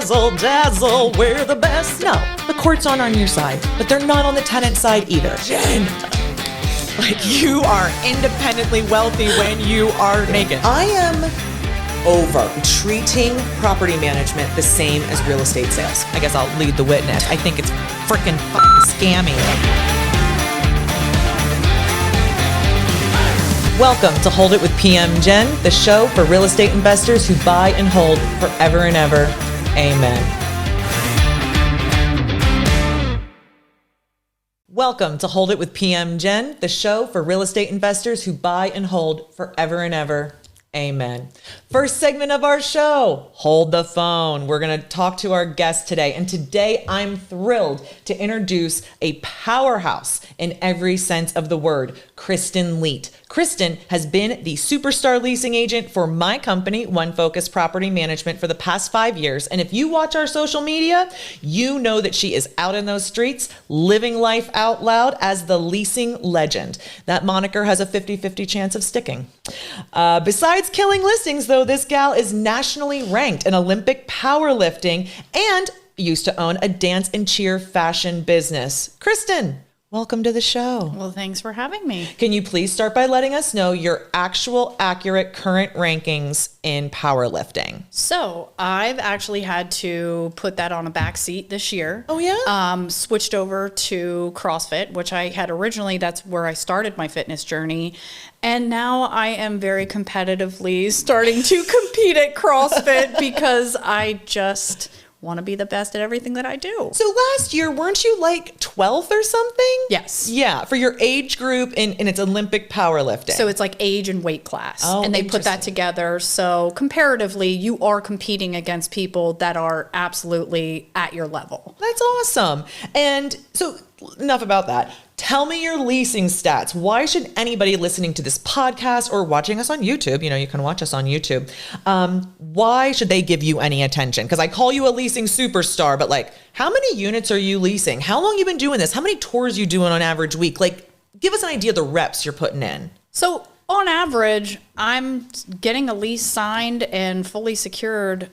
razzle dazzle, we're the best. No, the courts aren't on your side, but they're not on the tenant side either. Jen, Like, you are independently wealthy when you are naked. I am over treating property management the same as real estate sales. I guess I'll lead the witness. I think it's freaking scammy. Welcome to Hold It with PM Jen, the show for real estate investors who buy and hold forever and ever. Amen. Welcome to Hold It with PM Jen, the show for real estate investors who buy and hold forever and ever. Amen. First segment of our show, Hold the Phone. We're going to talk to our guest today. And today I'm thrilled to introduce a powerhouse in every sense of the word, Kristin Leet. Kristen has been the superstar leasing agent for my company, One Focus Property Management, for the past 5 years. And if you watch our social media, you know that she is out in those streets, living life out loud as the Leasing Legend. That moniker has a 50-50 chance of sticking. Besides killing listings, though, this gal is nationally ranked in Olympic powerlifting and used to own a dance and cheer fashion business. Kristen, welcome to the show. Well, thanks for having me. Can you please start by letting us know your actual, accurate, current rankings in powerlifting? So I've actually had to put that on a back seat this year. Oh, yeah? Switched over to CrossFit, which I had originally, that's where I started my fitness journey. And now I am very competitively starting to compete at CrossFit because I just want to be the best at everything that I do. So last year, weren't you like 12th or something? Yes. Yeah, for your age group and it's Olympic powerlifting. So it's like age and weight class. Oh, and they put that together. So comparatively, you are competing against people that are absolutely at your level. That's awesome. And so enough about that. Tell me your leasing stats. Why should anybody listening to this podcast or watching us on YouTube, you can watch us on YouTube, why should they give you any attention? Because I call you a leasing superstar, but like, how many units are you leasing? How long you been doing this? How many tours you doing on average week? Like, give us an idea of the reps you're putting in. So on average, I'm getting a lease signed and fully secured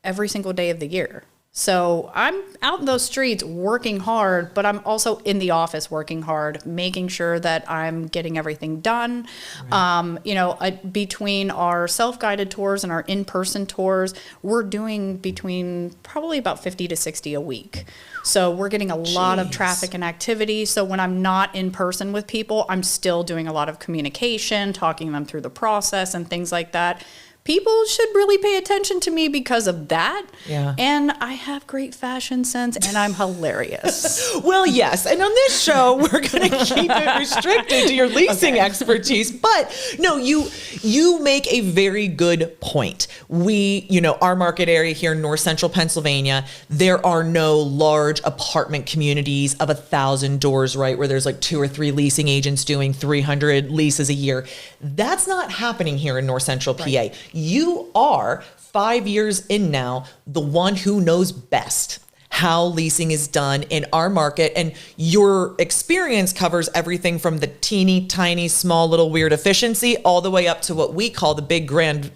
every single day of the year. So I'm out in those streets working hard, but I'm also in the office working hard, making sure that I'm getting everything done. Right. Between our self-guided tours and our in-person tours, we're doing between probably about 50 to 60 a week. So we're getting a lot of traffic and activity. So when I'm not in person with people, I'm still doing a lot of communication, talking them through the process and things like that. People should really pay attention to me because of that. Yeah. And I have great fashion sense and I'm hilarious. Well, yes. And on this show, we're going to keep it restricted to your leasing expertise. But no, you make a very good point. Our market area here in North Central Pennsylvania, there are no large apartment communities of 1,000 doors, right? Where there's like 2 or 3 leasing agents doing 300 leases a year. That's not happening here in North Central PA. Right. You are 5 years in now, the one who knows best how leasing is done in our market. And your experience covers everything from the teeny tiny, small, little weird efficiency all the way up to what we call the big, grand,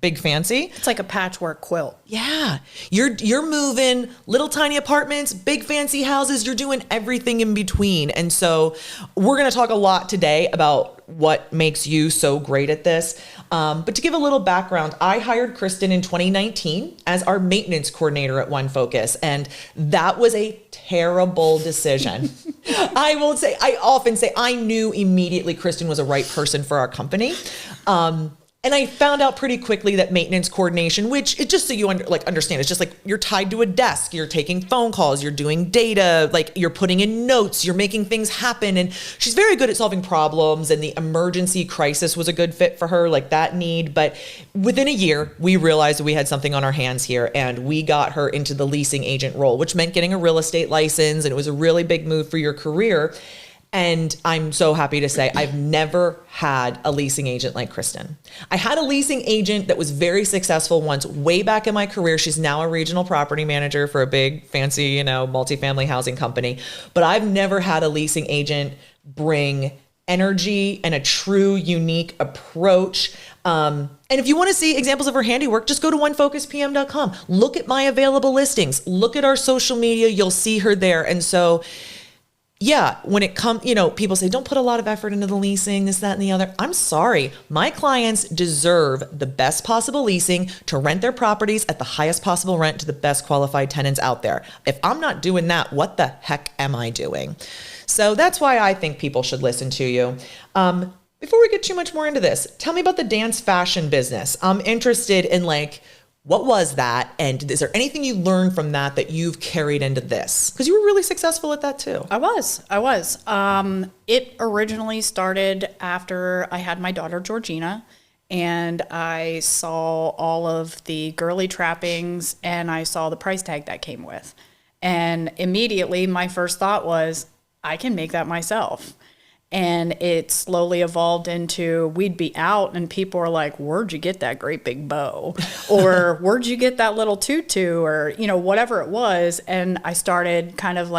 big fancy. It's like a patchwork quilt. Yeah. You're moving little tiny apartments, big fancy houses. You're doing everything in between. And so we're going to talk a lot today about what makes you so great at this. But to give a little background, I hired Kristen in 2019 as our maintenance coordinator at One Focus. And that was a terrible decision. I often say I knew immediately Kristen was a right person for our company. And I found out pretty quickly that maintenance coordination, which just so you understand, it's just like you're tied to a desk, you're taking phone calls, you're doing data, like you're putting in notes, you're making things happen. And she's very good at solving problems, and the emergency crisis was a good fit for her, like that need. But within a year, we realized we had something on our hands here, and we got her into the leasing agent role, which meant getting a real estate license. And it was a really big move for your career. And I'm so happy to say I've never had a leasing agent like Kristen. I had a leasing agent that was very successful once way back in my career. She's now a regional property manager for a big fancy, multifamily housing company. But I've never had a leasing agent bring energy and a true unique approach And if you want to see examples of her handiwork, just go to onefocuspm.com. Look at my available listings. Look at our social media. You'll see her there. And so, yeah, when it comes, people say, don't put a lot of effort into the leasing, this, that, and the other. I'm sorry. My clients deserve the best possible leasing to rent their properties at the highest possible rent to the best qualified tenants out there. If I'm not doing that, what the heck am I doing? So that's why I think people should listen to you. Before we get too much more into this, tell me about the dance fashion business. I'm interested in what was that? And is there anything you learned from that you've carried into this? Because you were really successful at that too. I was. It originally started after I had my daughter, Georgina, and I saw all of the girly trappings and I saw the price tag that came with. And immediately my first thought was, I can make that myself. And it slowly evolved into, we'd be out and people were like, where'd you get that great big bow? Or where'd you get that little tutu? Or, whatever it was. And I started kind of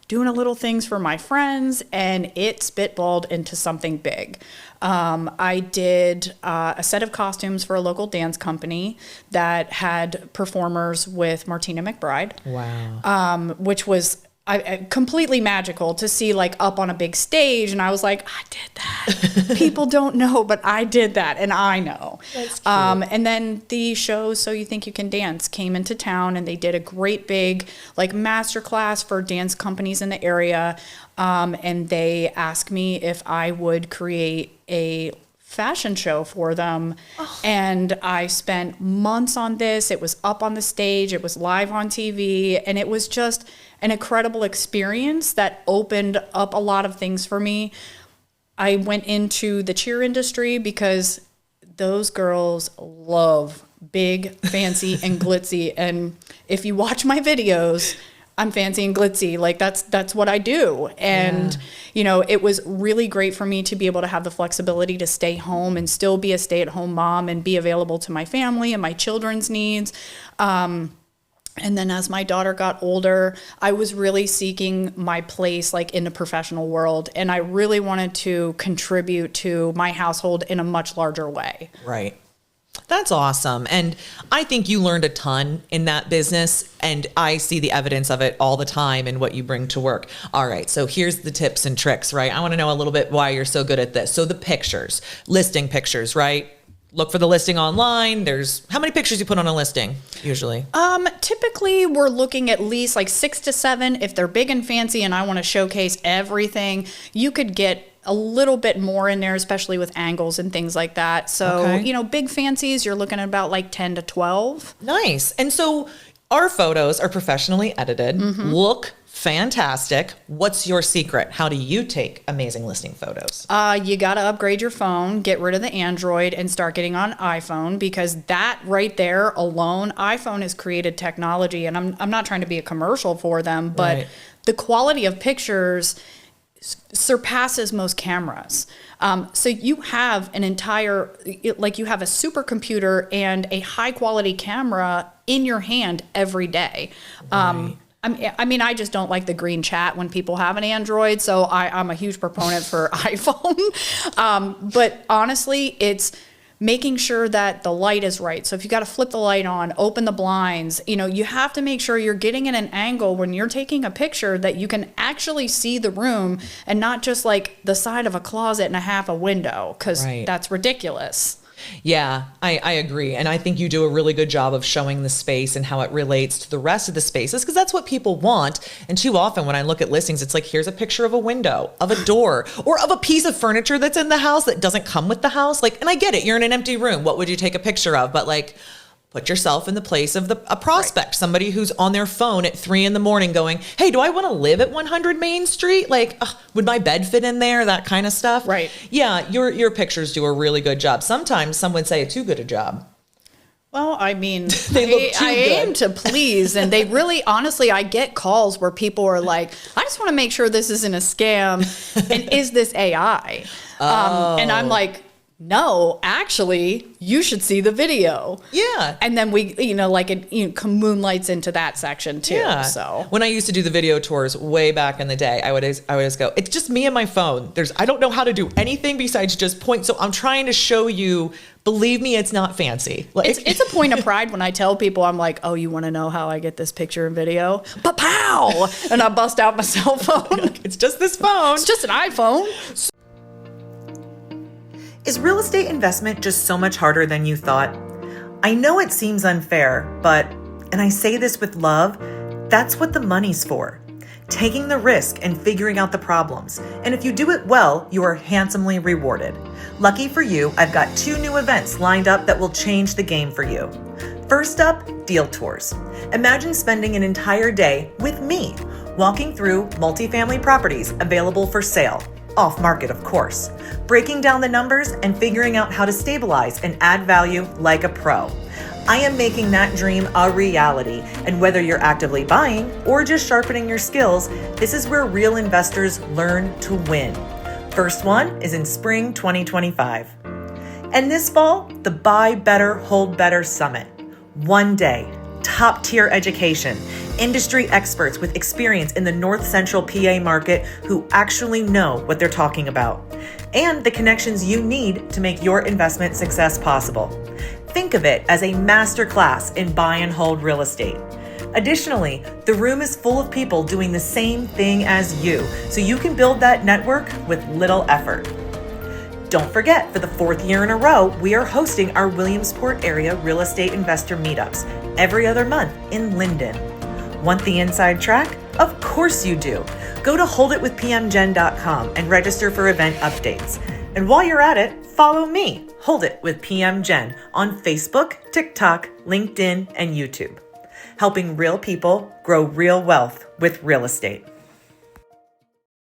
doing a little things for my friends, and it spitballed into something big. I did a set of costumes for a local dance company that had performers with Martina McBride. Wow. Which was completely magical to see up on a big stage. And I was like, I did that. People don't know, but I did that. And I know. That's cute. And then the show So You Think You Can Dance came into town, and they did a great big masterclass for dance companies in the area. And they asked me if I would create a fashion show for them. And I spent months on this. It was up on the stage. It was live on TV. And it was just an incredible experience that opened up a lot of things for me. I went into the cheer industry because those girls love big, fancy, and glitzy. And if you watch my videos, I'm fancy and glitzy. That's what I do. And, it was really great for me to be able to have the flexibility to stay home and still be a stay-at-home mom and be available to my family and my children's needs. And then as my daughter got older, I was really seeking my place in the professional world. And I really wanted to contribute to my household in a much larger way. Right. That's awesome. And I think you learned a ton in that business, and I see the evidence of it all the time in what you bring to work. All right. So here's the tips and tricks, right? I want to know a little bit why you're so good at this. So the pictures, listing pictures, right? Look for the listing online. There's how many pictures you put on a listing usually? Typically we're looking at least 6 to 7. If they're big and fancy and I want to showcase everything, you could get a little bit more in there, especially with angles and things like that. So, Okay. Big fancies, you're looking at about 10 to 12. Nice. And so our photos are professionally edited, look fantastic. What's your secret? How do you take amazing listing photos? You got to upgrade your phone, get rid of the Android and start getting on iPhone, because that right there alone, iPhone has created technology, and I'm not trying to be a commercial for them, but Right. the quality of pictures surpasses most cameras. So you have an entire, you have a supercomputer and a high quality camera in your hand every day. Right. I just don't like the green chat when people have an Android, so I'm a huge proponent for iPhone. But honestly, it's making sure that the light is right. So if you got to flip the light on, open the blinds, you have to make sure you're getting in an angle when you're taking a picture that you can actually see the room and not just the side of a closet and a half a window, because Right. that's ridiculous. Yeah, I agree. And I think you do a really good job of showing the space and how it relates to the rest of the spaces, because that's what people want. And too often when I look at listings, it's here's a picture of a window, of a door, or of a piece of furniture that's in the house that doesn't come with the house. And I get it, you're in an empty room. What would you take a picture of? But put yourself in the place of a prospect, right. Somebody who's on their phone at 3 a.m. going, hey, do I want to live at 100 Main Street? Would my bed fit in there? That kind of stuff. Right. Yeah, your pictures do a really good job. Sometimes some would say a too good a job. Well, They look too I aim good. to please, and they really, honestly, I get calls where people are like, I just want to make sure this isn't a scam, and is this AI? And I'm like, no, actually, you should see the video. Yeah. And then we, like it moonlights into that section too. Yeah. So when I used to do the video tours way back in the day, I would always go, it's just me and my phone. I don't know how to do anything besides just point. So I'm trying to show you, believe me, it's not fancy. Like, it's a point of pride when I tell people, I'm like, oh, you want to know how I get this picture and video? Pow! And I bust out my cell phone. it's just this phone. It's just an iPhone. Is real estate investment just so much harder than you thought? I know it seems unfair, but, and I say this with love, that's what the money's for. Taking the risk and figuring out the problems. And if you do it well, you are handsomely rewarded. Lucky for you, I've got 2 new events lined up that will change the game for you. First up, Deal Tours. Imagine spending an entire day with me, walking through multifamily properties available for sale. Off market, of course, breaking down the numbers and figuring out how to stabilize and add value like a pro. I am making that dream a reality, and whether you're actively buying or just sharpening your skills, this is where real investors learn to win. First one is in spring 2025. And this fall, the Buy Better, Hold Better Summit. One day, top tier education, industry experts with experience in the North Central PA market who actually know what they're talking about, and the connections you need to make your investment success possible. Think of it as a masterclass in buy and hold real estate. Additionally, the room is full of people doing the same thing as you, so you can build that network with little effort. Don't forget, for the 4th year in a row, we are hosting our Williamsport area real estate investor meetups every other month in Linden. Want the inside track? Of course you do. Go to holditwithpmjen.com and register for event updates. And while you're at it, follow me, Hold It with PM Jen, on Facebook, TikTok, LinkedIn, and YouTube. Helping real people grow real wealth with real estate.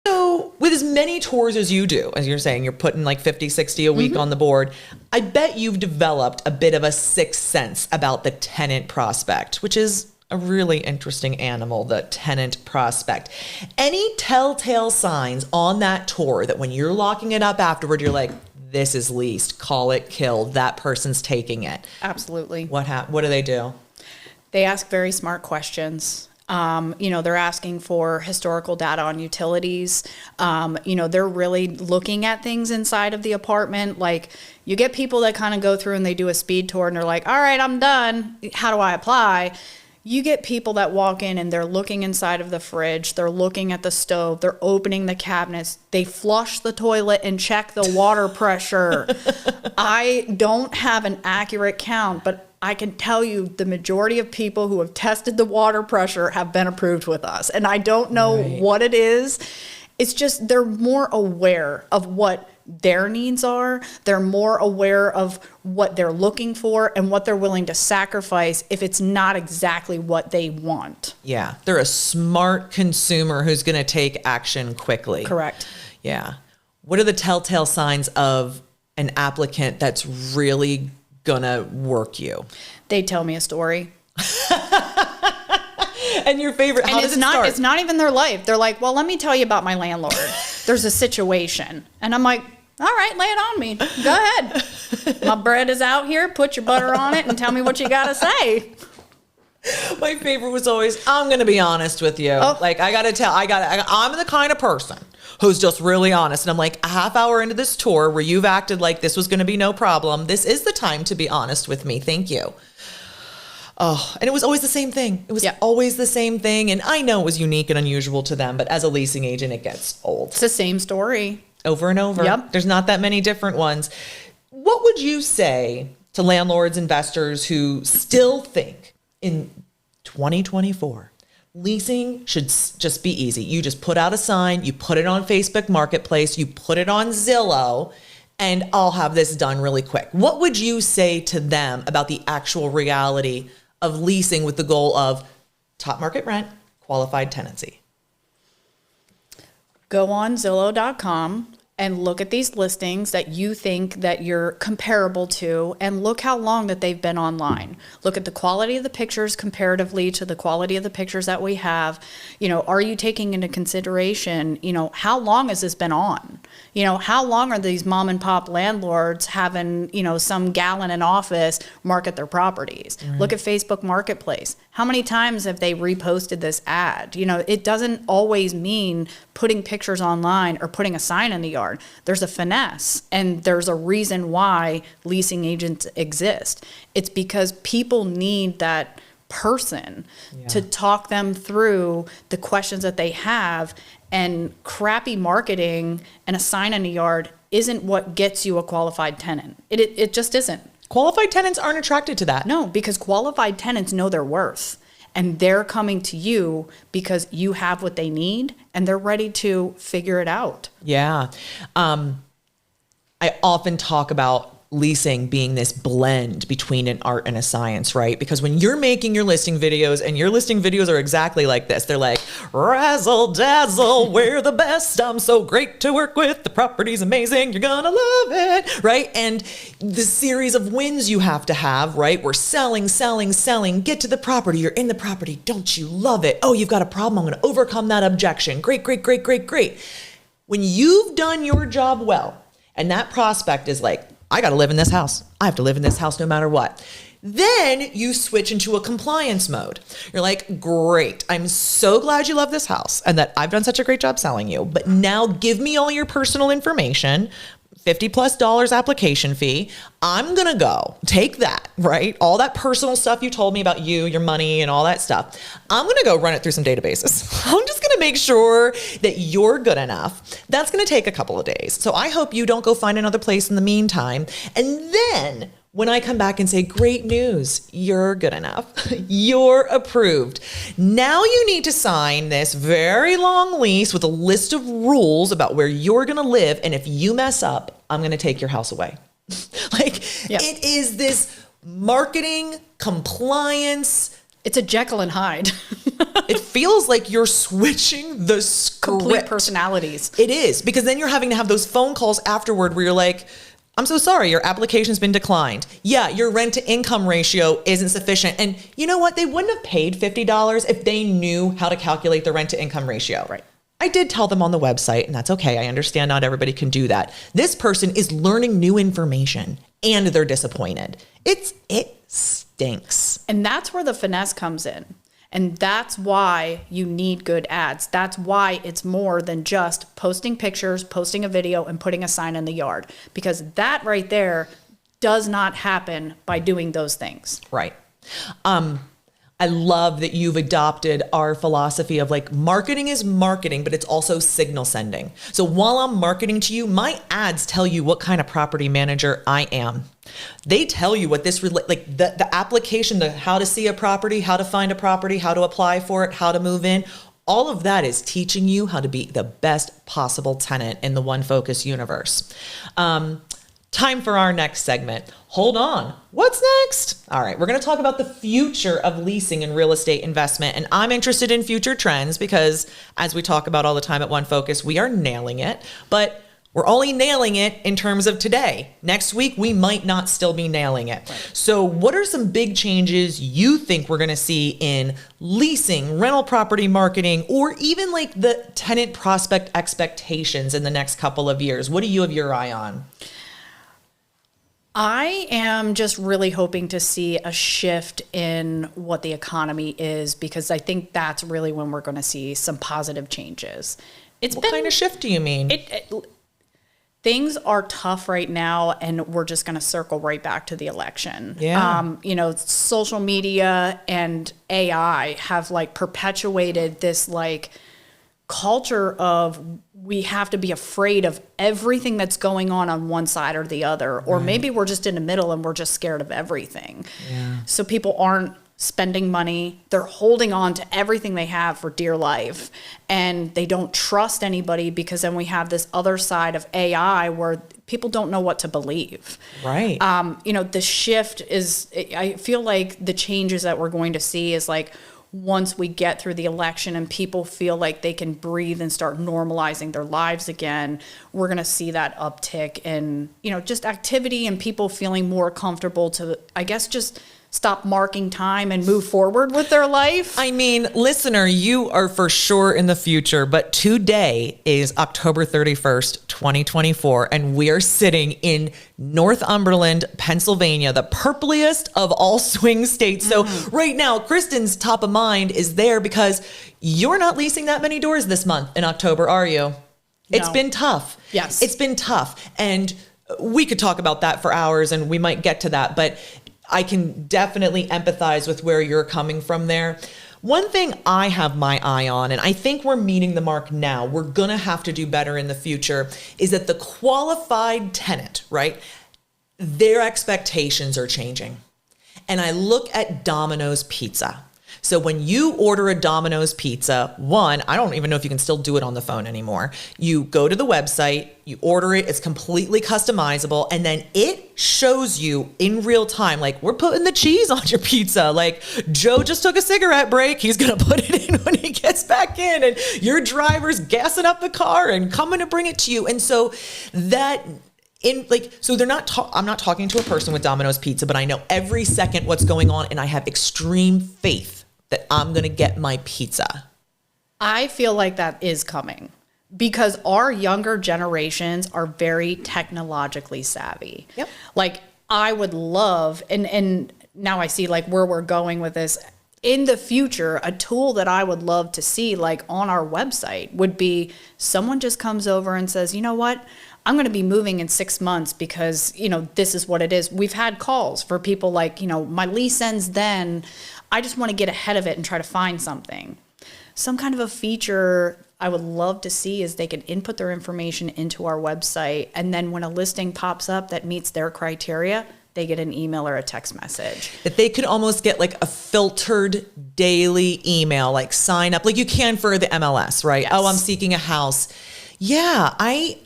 So with as many tours as you do, as you're saying, you're putting like 50, 60 a week on the board, I bet you've developed a bit of a sixth sense about the tenant prospect, which is a really interesting animal, the tenant prospect. Any telltale signs on that tour that when you're locking it up afterward, you're like, this is leased, call it killed, that person's taking it? Absolutely. What do they do? They ask very smart questions. They're asking for historical data on utilities. They're really looking at things inside of the apartment. Like, you get people that kind of go through and they do a speed tour and they're like, all right, I'm done. How do I apply? You get people that walk in and they're looking inside of the fridge. They're looking at the stove. They're opening the cabinets. They flush the toilet and check the water pressure. I don't have an accurate count, but I can tell you the majority of people who have tested the water pressure have been approved with us. And I don't know what it is. It's just they're more aware of what their needs are. They're more aware of what they're looking for and what they're willing to sacrifice if it's not exactly what they want. Yeah, they're a smart consumer who's going to take action quickly. Correct. Yeah. What are the telltale signs of an applicant that's really gonna work you? They tell me a story. And your favorite, how does it start? It's not even their life. They're like, well, let me tell you about my landlord. There's a situation. And I'm like, all right, lay it on me. Go ahead. My bread is out here. Put your butter on it and tell me what you got to say. My favorite was always, I'm going to be honest with you. Oh. Like, I'm the kind of person who's just really honest. And I'm like, a half hour into this tour where you've acted like this was going to be no problem, this is the time to be honest with me. Thank you. Oh, and it was always the same thing. It was always the same thing. And I know it was unique and unusual to them, but as a leasing agent, it gets old. It's the same story. Over and over. Yep. There's not that many different ones. What would you say to landlords, investors who still think in 2024, leasing should just be easy? You just put out a sign, you put it on Facebook Marketplace, you put it on Zillow, and I'll have this done really quick. What would you say to them about the actual reality of leasing with the goal of top market rent, qualified tenancy? Go on Zillow.com and look at these listings that you think that you're comparable to, and look how long that they've been online. Look at the quality of the pictures comparatively to the quality of the pictures that we have. Are you taking into consideration, how long has this been on? How long are these mom and pop landlords having, some gal in an office market their properties? Right. Look at Facebook Marketplace. How many times have they reposted this ad? It doesn't always mean putting pictures online or putting a sign in the yard. There's a finesse, and there's a reason why leasing agents exist. It's because people need that person to talk them through the questions that they have, and crappy marketing and a sign in the yard isn't what gets you a qualified tenant. It just isn't. Qualified tenants aren't attracted to that. No, because qualified tenants know their worth, and they're coming to you because you have what they need and they're ready to figure it out. Yeah. I often talk about leasing being this blend between an art and a science, right? Because when you're making your listing videos, and your listing videos are exactly like this, they're like, razzle dazzle, we're the best, I'm so great to work with, the property's amazing, you're gonna love it, right? And the series of wins you have to have, right? We're selling, get to the property, you're in the property, don't you love it? Oh, you've got a problem, I'm gonna overcome that objection. Great. When you've done your job well, and that prospect is like, I got to live in this house. I have to live in this house no matter what. Then you switch into a compliance mode. You're like, great. I'm so glad you love this house and that I've done such a great job selling you. But now give me all your personal information, $50+ application fee. I'm going to go take that, right? All that personal stuff you told me about you, your money, and all that stuff. I'm going to go run it through some databases. I'm just going to make sure that you're good enough. That's going to take a couple of days. So I hope you don't go find another place in the meantime. And then when I come back and say, great news, you're good enough, you're approved. Now you need to sign this very long lease with a list of rules about where you're going to live. And if you mess up, I'm going to take your house away. It is this marketing compliance. It's a Jekyll and Hyde. It feels like you're switching the script. Complete personalities. It is, because then you're having to have those phone calls afterward where you're like, I'm so sorry, your application's been declined. Yeah, your rent to income ratio isn't sufficient. And you know what? They wouldn't have paid $50 if they knew how to calculate the rent to income ratio. Right. I did tell them on the website, and that's okay. I understand not everybody can do that. This person is learning new information and they're disappointed. It stinks. And that's where the finesse comes in. And that's why you need good ads. That's why it's more than just posting pictures, posting a video, and putting a sign in the yard. Because that right there does not happen by doing those things. Right. I love that you've adopted our philosophy of like, marketing is marketing, but it's also signal sending. So while I'm marketing to you, my ads tell you what kind of property manager I am. They tell you what this, like the application, the how to see a property, how to find a property, how to apply for it, how to move in. All of that is teaching you how to be the best possible tenant in the One Focus universe. Time for our next segment. Hold on. What's next? All right, we're going to talk about the future of leasing and real estate investment. And I'm interested in future trends because, as we talk about all the time at One Focus, we are nailing it. But we're only nailing it in terms of today. Next week, we might not still be nailing it. Right. So what are some big changes you think we're going to see in leasing, rental property marketing, or even like the tenant prospect expectations in the next couple of years? What do you have your eye on? I am just really hoping to see a shift in what the economy is, because I think that's really when we're going to see some positive changes. What kind of shift do you mean? Things are tough right now, and we're just going to circle right back to the election. Yeah. Social media and AI have like perpetuated this like culture of we have to be afraid of everything that's going on one side or the other, or right. Maybe we're just in the middle and we're just scared of everything. Yeah. So people aren't spending money. They're holding on to everything they have for dear life, and they don't trust anybody, because then we have this other side of AI where people don't know what to believe. Right. The shift is, I feel like the changes that we're going to see is like, once we get through the election and people feel like they can breathe and start normalizing their lives again, we're going to see that uptick in, just activity and people feeling more comfortable to, I guess, just stop marking time and move forward with their life. I mean, listener, you are for sure in the future, but today is October 31st, 2024, and we are sitting in Northumberland, Pennsylvania, the purpliest of all swing states. So right now, Kristen's top of mind is there because you're not leasing that many doors this month in October, are you? It's No. been tough. Yes. It's been tough. And we could talk about that for hours and we might get to that, but I can definitely empathize with where you're coming from there. One thing I have my eye on, and I think we're meeting the mark now, we're going to have to do better in the future, is that the qualified tenant, right? Their expectations are changing. And I look at Domino's Pizza. So when you order a Domino's pizza, one, I don't even know if you can still do it on the phone anymore. You go to the website, you order it, it's completely customizable, and then it shows you in real time, like, we're putting the cheese on your pizza. Like, Joe just took a cigarette break. He's going to put it in when he gets back in, and your driver's gassing up the car and coming to bring it to you. And so that... so they're not, I'm not talking to a person with Domino's Pizza, but I know every second what's going on, and I have extreme faith that I'm going to get my pizza. I feel like that is coming because our younger generations are very technologically savvy. Yep. Like I would love, and now I see like where we're going with this. In the future, a tool that I would love to see like on our website would be someone just comes over and says, you know what? I'm going to be moving in 6 months because, this is what it is. We've had calls for people like, my lease ends then. I just want to get ahead of it and try to find something. Some kind of a feature I would love to see is they can input their information into our website. And then when a listing pops up that meets their criteria, they get an email or a text message. That they could almost get like a filtered daily email, like sign up, like you can for the MLS, right? Yes. Oh, I'm seeking a house. Yeah, I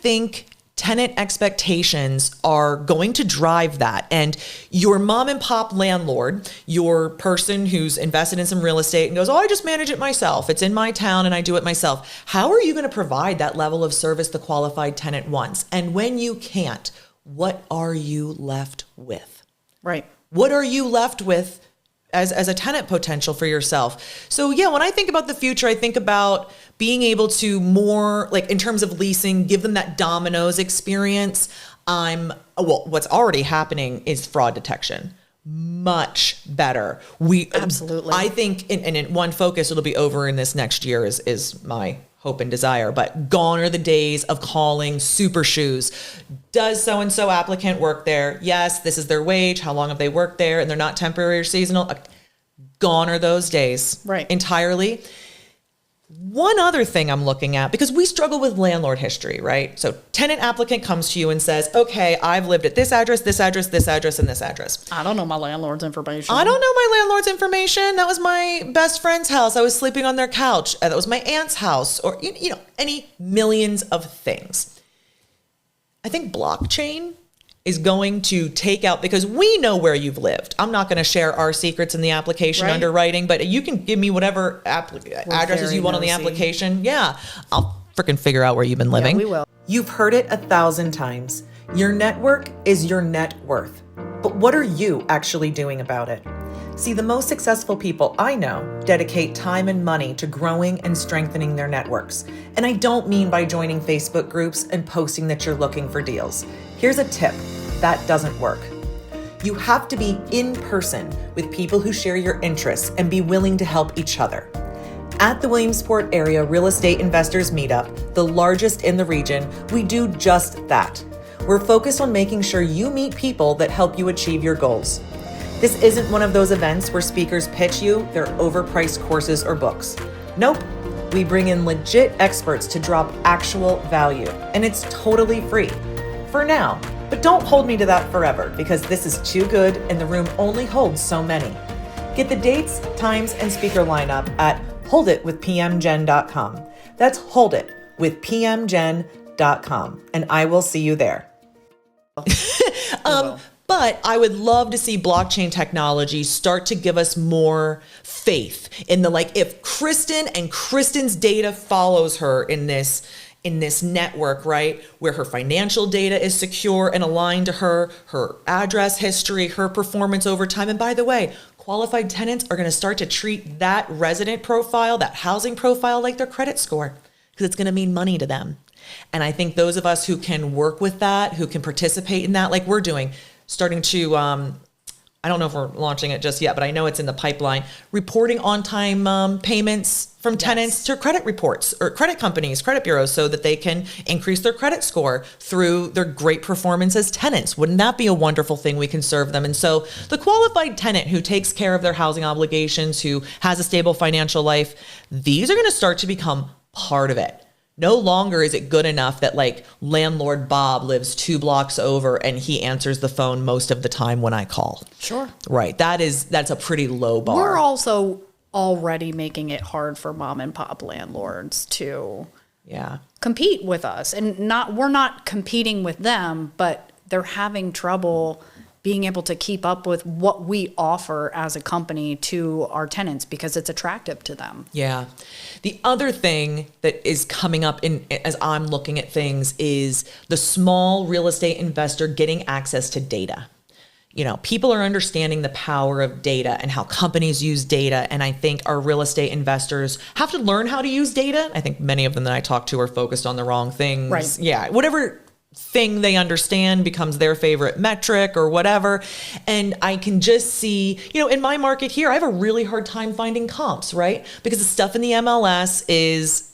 think tenant expectations are going to drive that. And your mom and pop landlord, your person who's invested in some real estate and goes, oh, I just manage it myself. It's in my town and I do it myself. How are you going to provide that level of service the qualified tenant wants? And when you can't, what are you left with? Right. What are you left with as a tenant potential for yourself? So yeah, when I think about the future, I think about being able to more, like in terms of leasing, give them that Domino's experience. What's already happening is fraud detection. Much better. Absolutely. I think in one focus, it'll be over in this next year is my hope and desire, but gone are the days of calling super shoes. Does so-and-so applicant work there? Yes, this is their wage. How long have they worked there? And they're not temporary or seasonal. Gone are those days. Right. Entirely. One other thing I'm looking at, because we struggle with landlord history, right? So tenant applicant comes to you and says, okay, I've lived at this address, this address, this address, and this address. I don't know my landlord's information. I don't know my landlord's information. That was my best friend's house. I was sleeping on their couch. That was my aunt's house, or, any millions of things. I think blockchain is going to take out, because we know where you've lived. I'm not going to share our secrets in the application Right. underwriting, but you can give me whatever addresses you want on the nosy. application. Yeah, I'll freaking figure out where you've been living. Yeah, we will. You've heard it 1,000 times. Your network is your net worth. But what are you actually doing about it? See, the most successful people I know dedicate time and money to growing and strengthening their networks. And I don't mean by joining Facebook groups and posting that you're looking for deals. Here's a tip: that doesn't work. You have to be in person with people who share your interests and be willing to help each other. At the Williamsport Area Real Estate Investors Meetup, the largest in the region, we do just that. We're focused on making sure you meet people that help you achieve your goals. This isn't one of those events where speakers pitch you their overpriced courses or books. Nope. We bring in legit experts to drop actual value, and it's totally free. For now, but don't hold me to that forever, because this is too good and the room only holds so many. Get the dates, times, and speaker lineup at holditwithpmgen.com. That's holditwithpmgen.com, and I will see you there. But I would love to see blockchain technology start to give us more faith in the, like, if Kristen and Kristen's data follows her in this network, right, where her financial data is secure and aligned to her address history, her performance over time. And by the way, qualified tenants are going to start to treat that resident profile, that housing profile, like their credit score, because it's going to mean money to them. And I think those of us who can work with that, who can participate in that, like we're doing, starting to, I don't know if we're launching it just yet, but I know it's in the pipeline, reporting on-time payments from tenants to credit reports or credit companies, credit bureaus, so that they can increase their credit score through their great performance as tenants. Wouldn't that be a wonderful thing we can serve them? And so the qualified tenant who takes care of their housing obligations, who has a stable financial life, these are going to start to become part of it. No longer is it good enough that like landlord Bob lives 2 blocks over and he answers the phone most of the time when I call. Sure. Right. That's a pretty low bar. We're also already making it hard for mom and pop landlords to compete with us. And we're not competing with them, but they're having trouble being able to keep up with what we offer as a company to our tenants because it's attractive to them. Yeah. The other thing that is coming up as I'm looking at things is the small real estate investor getting access to data. You know, people are understanding the power of data and how companies use data. And I think our real estate investors have to learn how to use data. I think many of them that I talk to are focused on the wrong things. Right. Yeah. Whatever thing they understand becomes their favorite metric or whatever. And I can just see, you know, in my market here, I have a really hard time finding comps, right? Because the stuff in the MLS is,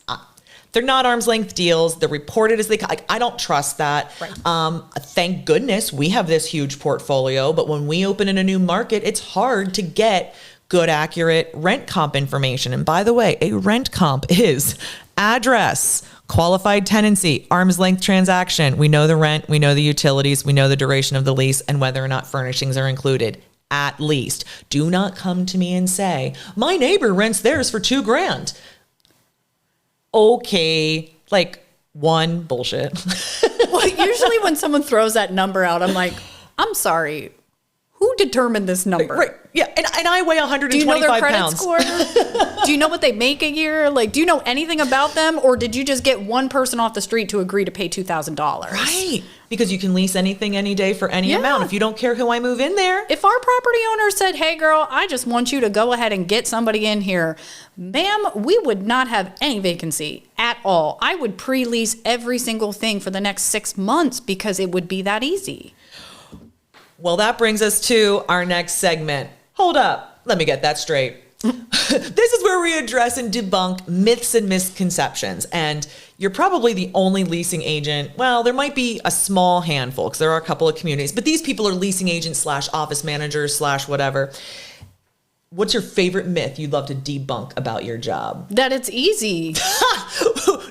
they're not arm's length deals. They're reported as I don't trust that. Right. Thank goodness we have this huge portfolio, but when we open in a new market, it's hard to get good, accurate rent comp information. And by the way, a rent comp is address, qualified tenancy, arm's length transaction. We know the rent, we know the utilities, we know the duration of the lease, and whether or not furnishings are included. At least. Do not come to me and say, my neighbor rents theirs for $2,000. Okay, like one, bullshit. Well, usually when someone throws that number out, I'm like, I'm sorry. Who determined this number? Right. Yeah. And I weigh 125 pounds. Do you know their credit pounds. score? Do you know what they make a year? Like, do you know anything about them? Or did you just get one person off the street to agree to pay $2,000? Right. Because you can lease anything any day for any amount. If you don't care who I move in there. If our property owner said, hey, girl, I just want you to go ahead and get somebody in here, ma'am, we would not have any vacancy at all. I would pre-lease every single thing for the next 6 months because it would be that easy. Well, that brings us to our next segment. Hold up. Let me get that straight. This is where we address and debunk myths and misconceptions. And you're probably the only leasing agent. Well, there might be a small handful because there are a couple of communities, but these people are leasing agents / office managers / whatever. What's your favorite myth you'd love to debunk about your job? That it's easy.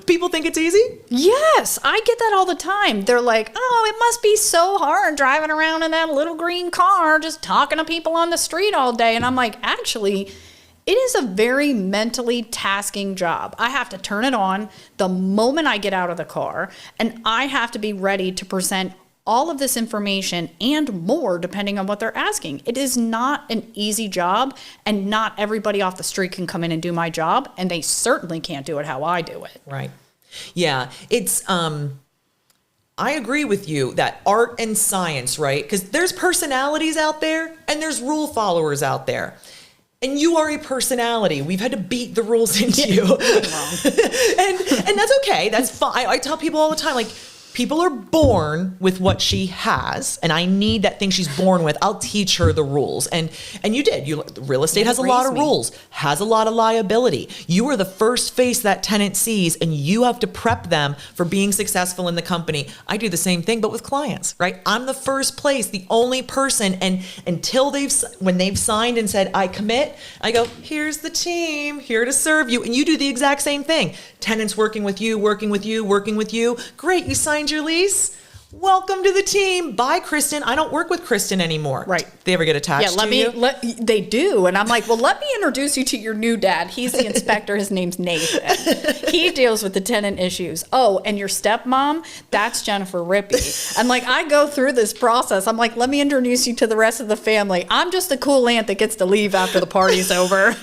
People think it's easy? Yes, I get that all the time. They're like, oh, it must be so hard driving around in that little green car, just talking to people on the street all day. And I'm like, actually, it is a very mentally tasking job. I have to turn it on the moment I get out of the car, and I have to be ready to present all of this information and more depending on what they're asking. It is not an easy job, and not everybody off the street can come in and do my job, and they certainly can't do it how I do it. Right. Yeah. It's, I agree with you that art and science, right? Because there's personalities out there and there's rule followers out there. And you are a personality. We've had to beat the rules into you. and that's okay. That's fine. I tell people all the time, like, people are born with what she has, and I need that thing she's born with. I'll teach her the rules. And you did. Real estate has a lot of rules, has a lot of liability. You are the first face that tenant sees, and you have to prep them for being successful in the company. I do the same thing, but with clients, right? I'm the first place, the only person, and until when they've signed and said, I commit, I go, here's the team, here to serve you. And you do the exact same thing. Tenants working with you. Great, you signed your lease. welcome to the team. Bye, Kristen. I don't work with Kristen anymore. Right. They ever get attached to you? They do. And I'm like, well, let me introduce you to your new dad. He's the inspector. His name's Nathan. He deals with the tenant issues. Oh, and your stepmom, that's Jennifer Rippey. And like, I go through this process. I'm like, let me introduce you to the rest of the family. I'm just the cool aunt that gets to leave after the party's over.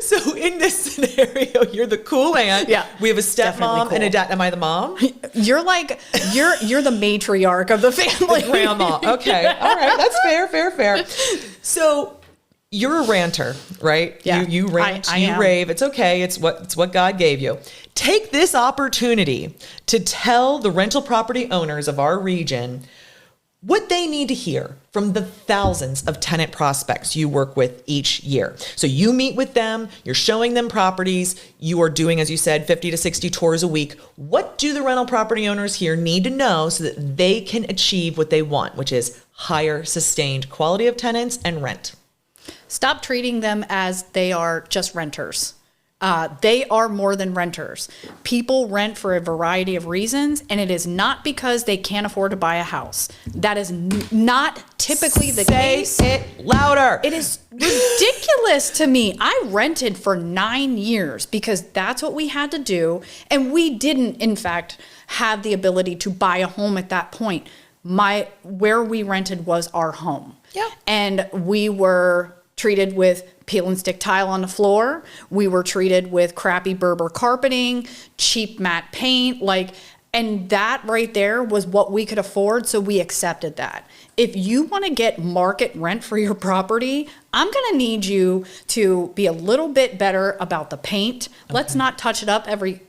So in this scenario, you're the cool aunt. Yeah. We have a stepmom cool. and a dad. Am I the mom? You're the matriarch of the family. The grandma. Okay. All right. That's fair. So you're a ranter, right? Yeah. You rant, I you am. rave. It's okay. It's what God gave you. Take this opportunity to tell the rental property owners of our region what they need to hear from the thousands of tenant prospects you work with each year. So you meet with them, you're showing them properties, you are doing, as you said, 50 to 60 tours a week. What do the rental property owners here need to know so that they can achieve what they want, which is higher sustained quality of tenants and rent? Stop treating them as they are just renters. They are more than renters. People rent for a variety of reasons, and it is not because they can't afford to buy a house. That is not typically the case. Say it louder. It is ridiculous to me. I rented for 9 years because that's what we had to do, and we didn't, in fact, have the ability to buy a home at that point. Where we rented was our home. Yeah. And we were treated with peel and stick tile on the floor. We were treated with crappy Berber carpeting, cheap matte paint, and that right there was what we could afford, so we accepted that. If you want to get market rent for your property, I'm going to need you to be a little bit better about the paint. Okay. Let's not touch it up every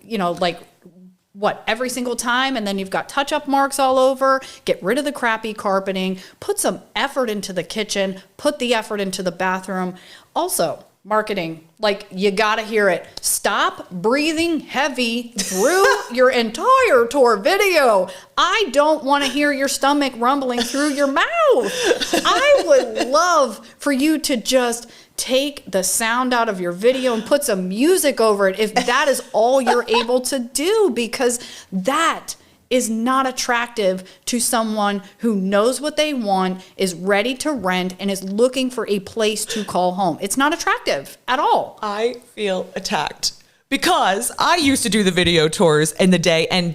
single time, and then you've got touch-up marks all over. Get rid of the crappy carpeting. Put some effort into the kitchen. Put the effort into the bathroom. Also, marketing, you gotta hear it. Stop breathing heavy through your entire tour video. I don't want to hear your stomach rumbling through your mouth. I would love for you to just take the sound out of your video and put some music over it if that is all you're able to do, because that is not attractive to someone who knows what they want, is ready to rent, and is looking for a place to call home. It's not attractive at all. I feel attacked because I used to do the video tours in the day, and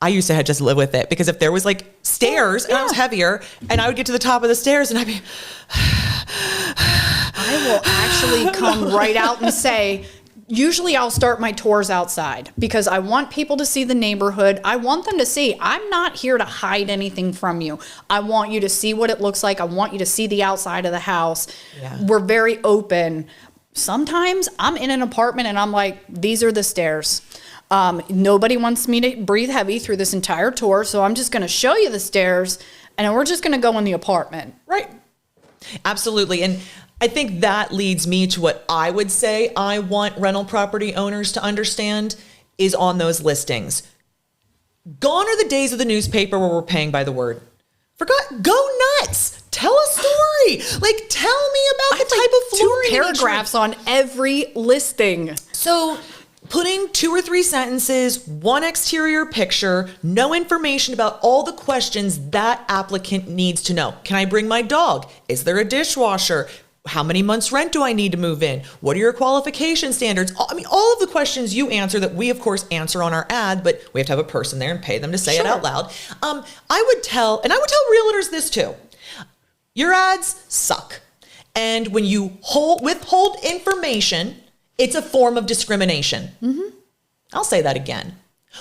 I used to have just live with it, because if there was stairs and I was heavier and I would get to the top of the stairs and I'd be, I will actually come right out and say, usually I'll start my tours outside because I want people to see the neighborhood. I want them to see I'm not here to hide anything from you. I want you to see what it looks like. I want you to see the outside of the house. Yeah. We're very open. Sometimes I'm in an apartment and I'm like, these are the stairs. Nobody wants me to breathe heavy through this entire tour, so I'm just going to show you the stairs, and then we're just going to go in the apartment. Right. Absolutely. And I think that leads me to what I would say I want rental property owners to understand is on those listings. Gone are the days of the newspaper where we're paying by the word. Go nuts. Tell a story. Tell me about the type of flooring. 2 paragraphs on every listing. So putting 2 or 3 sentences, 1 exterior picture, no information about all the questions that applicant needs to know. Can I bring my dog? Is there a dishwasher? How many months rent do I need to move in? What are your qualification standards? I mean, all of the questions you answer that we, of course, answer on our ad, but we have to have a person there and pay them to say it out loud. I would tell realtors this too. Your ads suck. And when you withhold information, it's a form of discrimination. Mm-hmm. I'll say that again.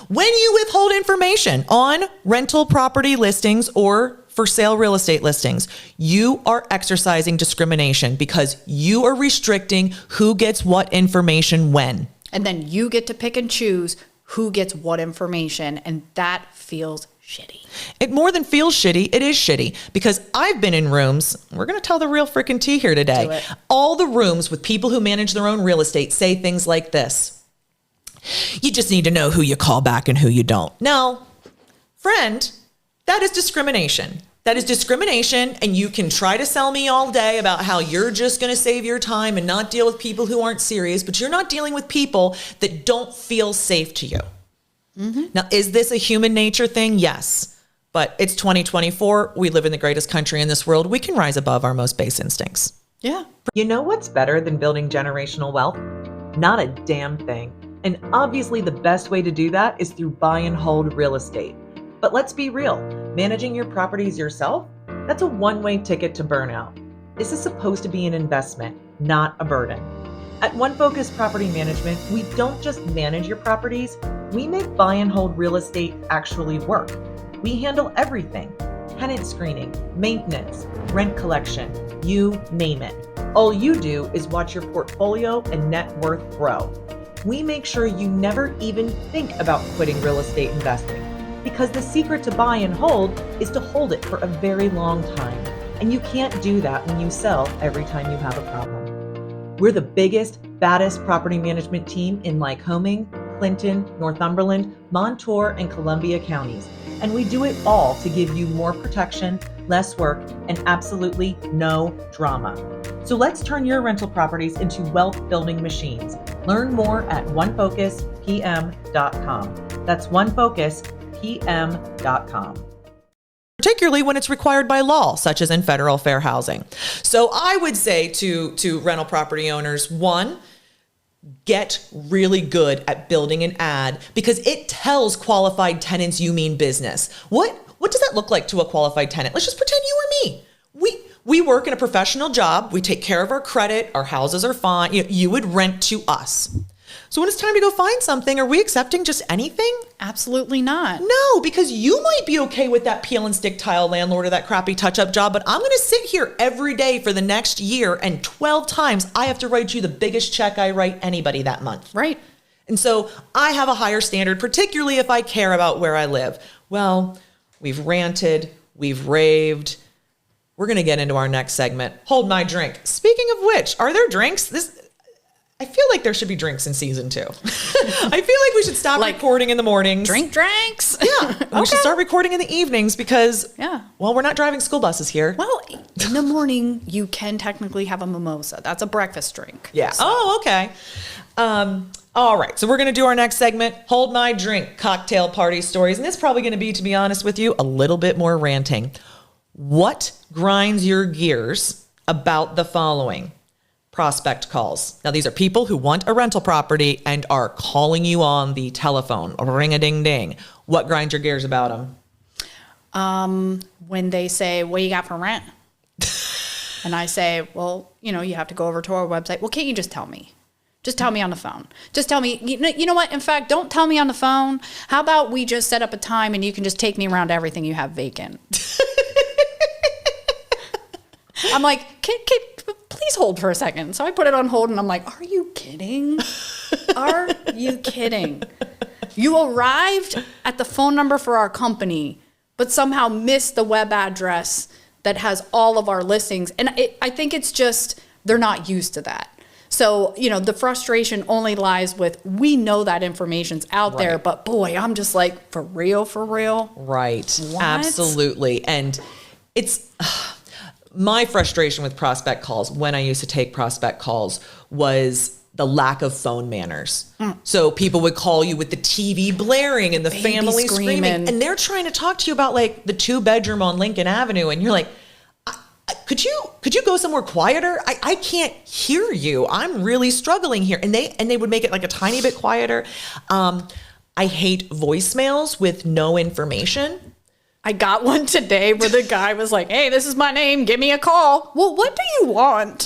When you withhold information on rental property listings or for sale real estate listings, you are exercising discrimination because you are restricting who gets what information when. And then you get to pick and choose who gets what information, and that feels shitty. It more than feels shitty, it is shitty, because I've been in rooms, we're going to tell the real freaking tea here today. All the rooms with people who manage their own real estate say things like this. You just need to know who you call back and who you don't. Now, friend, that is discrimination. That is discrimination, and you can try to sell me all day about how you're just going to save your time and not deal with people who aren't serious, but you're not dealing with people that don't feel safe to you. Mm-hmm. Now, is this a human nature thing? Yes. But it's 2024. We live in the greatest country in this world. We can rise above our most base instincts. Yeah. You know what's better than building generational wealth? Not a damn thing. And obviously the best way to do that is through buy and hold real estate. But let's be real, managing your properties yourself, that's a one-way ticket to burnout. This is supposed to be an investment, not a burden. At One Focus Property Management, we don't just manage your properties, we make buy and hold real estate actually work. We handle everything: tenant screening, maintenance, rent collection, you name it. All you do is watch your portfolio and net worth grow. We make sure you never even think about quitting real estate investing, because the secret to buy and hold is to hold it for a very long time. And you can't do that when you sell every time you have a problem. We're the biggest, baddest property management team in Lycoming, Clinton, Northumberland, Montour, and Columbia counties. And we do it all to give you more protection, less work, and absolutely no drama. So let's turn your rental properties into wealth-building machines. Learn more at onefocuspm.com. That's onefocuspm.com. Particularly when it's required by law, such as in federal fair housing. So I would say to rental property owners, one, get really good at building an ad, because it tells qualified tenants you mean business. What does that look like to a qualified tenant? Let's just pretend you or me. We work in a professional job. We take care of our credit. Our houses are fine. You would rent to us. So when it's time to go find something, are we accepting just anything? Absolutely not. No, because you might be okay with that peel and stick tile landlord or that crappy touch-up job, but I'm going to sit here every day for the next year, and 12 times I have to write you the biggest check I write anybody that month. Right. And so I have a higher standard, particularly if I care about where I live. Well, we've ranted, we've raved. We're going to get into our next segment. Hold my drink. Speaking of which, are there drinks? I feel like there should be drinks in season 2. I feel like we should stop recording in the mornings. Drinks. Yeah. We should start recording in the evenings because, well, we're not driving school buses here. Well, in the morning, you can technically have a mimosa. That's a breakfast drink. Yeah. So. Oh, okay. All right. So we're going to do our next segment, Hold My Drink, Cocktail Party Stories. And this is probably going to be, to be honest with you, a little bit more ranting. What grinds your gears about the following? Prospect calls. Now, these are people who want a rental property and are calling you on the telephone. Ring-a-ding-ding. What grinds your gears about them? When they say, what do you got for rent? And I say, well, you have to go over to our website. Well, can't you just tell me? Just tell me on the phone. Just tell me, you know what? In fact, don't tell me on the phone. How about we just set up a time and you can just take me around everything you have vacant? I'm like, please hold for a second. So I put it on hold and I'm like, are you kidding? Are you kidding? You arrived at the phone number for our company, but somehow missed the web address that has all of our listings. And I think it's just, they're not used to that. So, the frustration only lies with, we know that information's out there, but boy, I'm just like, for real? Right. What? Absolutely. And it's... my frustration with prospect calls, when I used to take prospect calls, was the lack of phone manners. So people would call you with the TV blaring and the Baby family screaming. And they're trying to talk to you about like the 2-bedroom on Lincoln Avenue. And you're like, could you go somewhere quieter? I can't hear you. I'm really struggling here. And they would make it like a tiny bit quieter. I hate voicemails with no information. I got one today where the guy was like, hey, this is my name. Give me a call. Well, what do you want?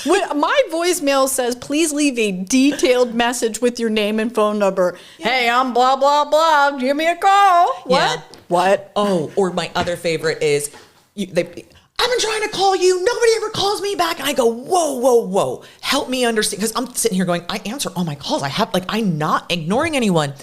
My voicemail says, please leave a detailed message with your name and phone number. Yeah. Hey, I'm blah, blah, blah. Give me a call. What? Yeah. What? Oh, or my other favorite is, I've been trying to call you. Nobody ever calls me back. And I go, whoa. Help me understand. Because I'm sitting here going, I answer all my calls. I'm not ignoring anyone.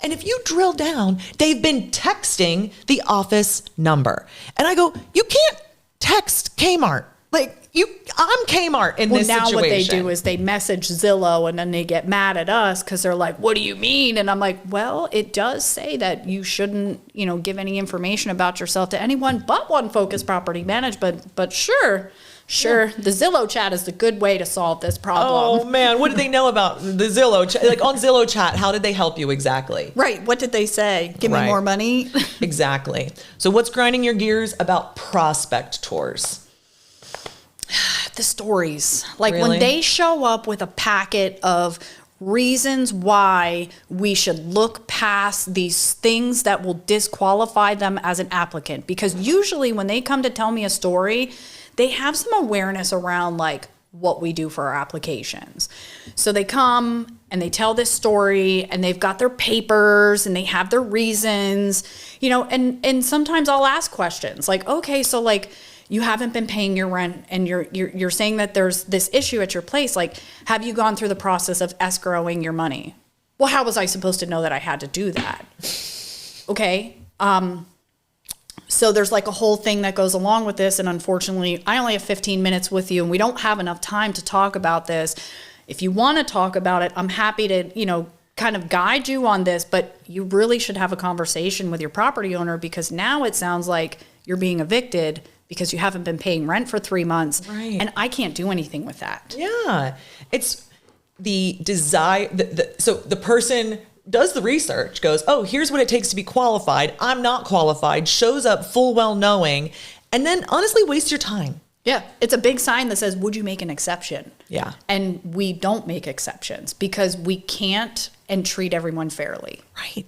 And if you drill down, they've been texting the office number. And I go, you can't text Kmart. I'm Kmart in this situation. Well, now what they do is they message Zillow and then they get mad at us because they're like, what do you mean? And I'm like, well, it does say that you shouldn't, give any information about yourself to anyone but One Focus Property Management. But sure, Sure. The Zillow chat is the good way to solve this Oh problem. man, what did they know about the Zillow chat? Like on Zillow chat, how did they help you exactly? Right. What did they say? Give me Right. more money. Exactly. So what's grinding your gears about prospect tours? The stories. Like Really? when they show up with a packet of reasons why we should look past these things that will disqualify them as an applicant. Because usually when they come to tell me a story, they have some awareness around like what we do for our applications. So they come and they tell this story and they've got their papers and they have their reasons, you know, and sometimes I'll ask questions like, okay, so like, you haven't been paying your rent and you're saying that there's this issue at your place. Like, have you gone through the process of escrowing your money? Well, how was I supposed to know that I had to do that? Okay. So there's like a whole thing that goes along with this. And unfortunately, I only have 15 minutes with you and we don't have enough time to talk about this. If you want to talk about it, I'm happy to, you know, kind of guide you on this, but you really should have a conversation with your property owner because now it sounds like you're being evicted because you haven't been paying rent for 3 months. Right. And I can't do anything with that. Yeah. It's the desire. So the person does the research, goes, oh, here's what it takes to be qualified. I'm not qualified, shows up full well knowing, and then honestly wastes your time. Yeah. It's a big sign that says, would you make an exception? Yeah. And we don't make exceptions because we can't and treat everyone fairly. Right.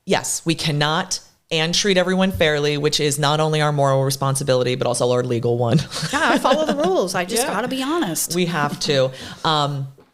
Yes, we cannot and treat everyone fairly, which is not only our moral responsibility, but also our legal one. Yeah, I follow the rules. I just Yeah. got to be honest. We have to.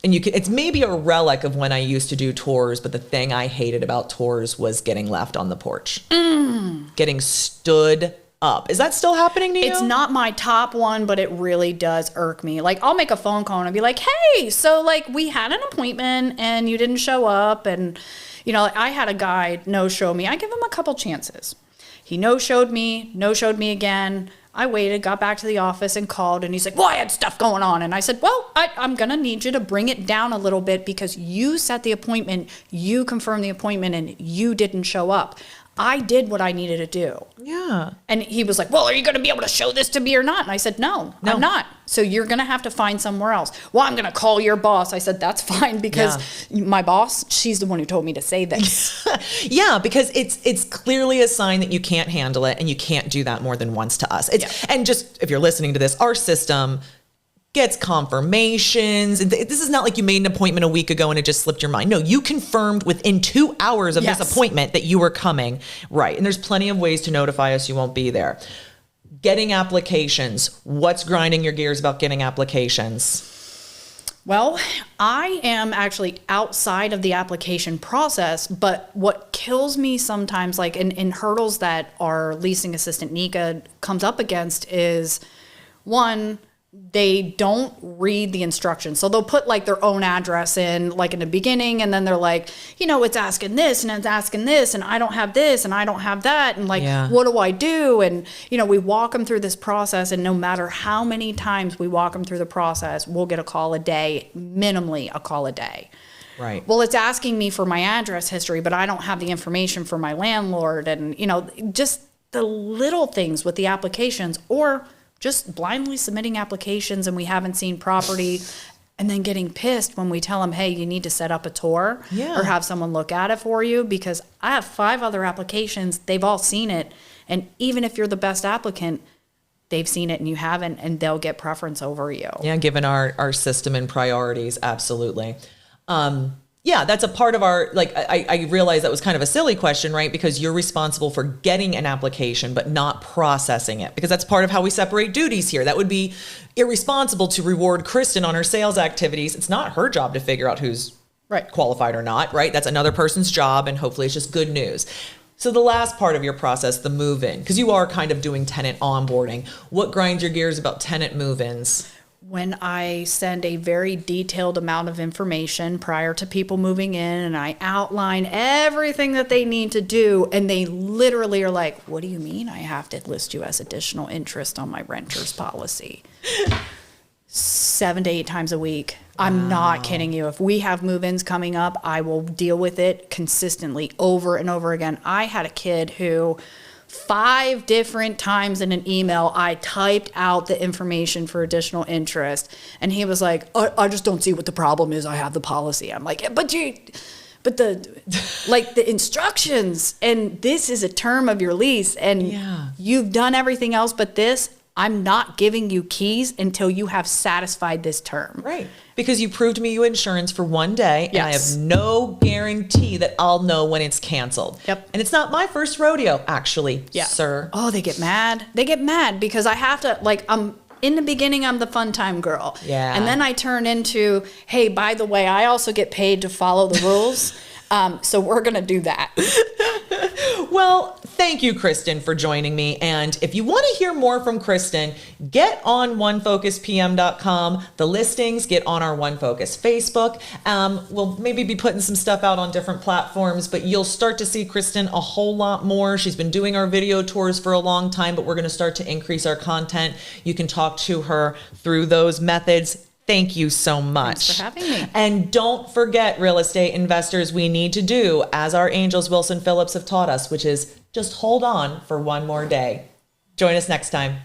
And it's maybe a relic of when I used to do tours, but the thing I hated about tours was getting left on the porch. Getting stood up. Is that still happening to you? It's not my top one, but it really does irk me. Like, I'll make a phone call and I'll be like, hey, so like we had an appointment and you didn't show up. And, you know, I had a guy no-show me. I give him a couple chances. He no-showed me again. I waited, got back to the office and called and he's like, well, I had stuff going on. And I said, well, I'm going to need you to bring it down a little bit because you set the appointment, you confirmed the appointment and you didn't show up. I did what I needed to do. Yeah. And he was like, well, are you going to be able to show this to me or not? And I said, no, I'm not. So you're going to have to find somewhere else. Well, I'm going to call your boss. I said, that's fine because my boss, she's the one who told me to say this. Yeah, because it's clearly a sign that you can't handle it and you can't do that more than once to us. And just if you're listening to this, our system gets confirmations. This is not like you made an appointment a week ago and it just slipped your mind. No, you confirmed within 2 hours of this appointment that you were coming. Right. And there's plenty of ways to notify us you won't be there. Getting applications. What's grinding your gears about getting applications? Well, I am actually outside of the application process, but what kills me sometimes, like in hurdles that our leasing assistant, Nika, comes up against is, one, they don't read the instructions. So they'll put like their own address in like in the beginning and then they're like, you know, it's asking this and it's asking this and I don't have this and I don't have that and like, what do I do? And, you know, we walk them through this process and no matter how many times we walk them through the process, we'll get a call a day, minimally a call a day. Right. Well, it's asking me for my address history, but I don't have the information for my landlord and, you know, just the little things with the applications or just blindly submitting applications and we haven't seen property and then getting pissed when we tell them, hey, you need to set up a tour or have someone look at it for you because I have 5 other applications. They've all seen it. And even if you're the best applicant, they've seen it and you haven't, and they'll get preference over you. Yeah, given our system and priorities, absolutely. Yeah, that's a part of our, like, I realize that was kind of a silly question, right? Because you're responsible for getting an application, but not processing it, because that's part of how we separate duties here. That would be irresponsible to reward Kristen on her sales activities. It's not her job to figure out who's qualified or not, right? That's another person's job, and hopefully it's just good news. So the last part of your process, the move-in, because you are kind of doing tenant onboarding. What grinds your gears about tenant move-ins? When I send a very detailed amount of information prior to people moving in and I outline everything that they need to do and they literally are like, what do you mean I have to list you as additional interest on my renter's policy? 7 to 8 times a week. I'm not kidding you. If we have move-ins coming up, I will deal with it consistently over and over again. I had a kid who 5 different times in an email, I typed out the information for additional interest. And he was like, I just don't see what the problem is. I have the policy. I'm like, but the instructions, and this is a term of your lease, and you've done everything else but this. I'm not giving you keys until you have satisfied this term. Right. Because you proved me you insurance for one day, and I have no guarantee that I'll know when it's canceled. Yep. And it's not my first rodeo, actually, sir. Oh, they get mad. They get mad because I have to, like, in the beginning, I'm the fun time girl. Yeah. And then I turn into, hey, by the way, I also get paid to follow the rules. So we're going to do that. Well, thank you, Kristen, for joining me. And if you want to hear more from Kristen, get on onefocuspm.com. The listings, get on our One Focus Facebook. We'll maybe be putting some stuff out on different platforms, but you'll start to see Kristen a whole lot more. She's been doing our video tours for a long time, but we're going to start to increase our content. You can talk to her through those methods. Thank you so much. Thanks for having me. And don't forget, real estate investors, we need to do, as our angels Wilson Phillips have taught us, which is just hold on for one more day. Join us next time.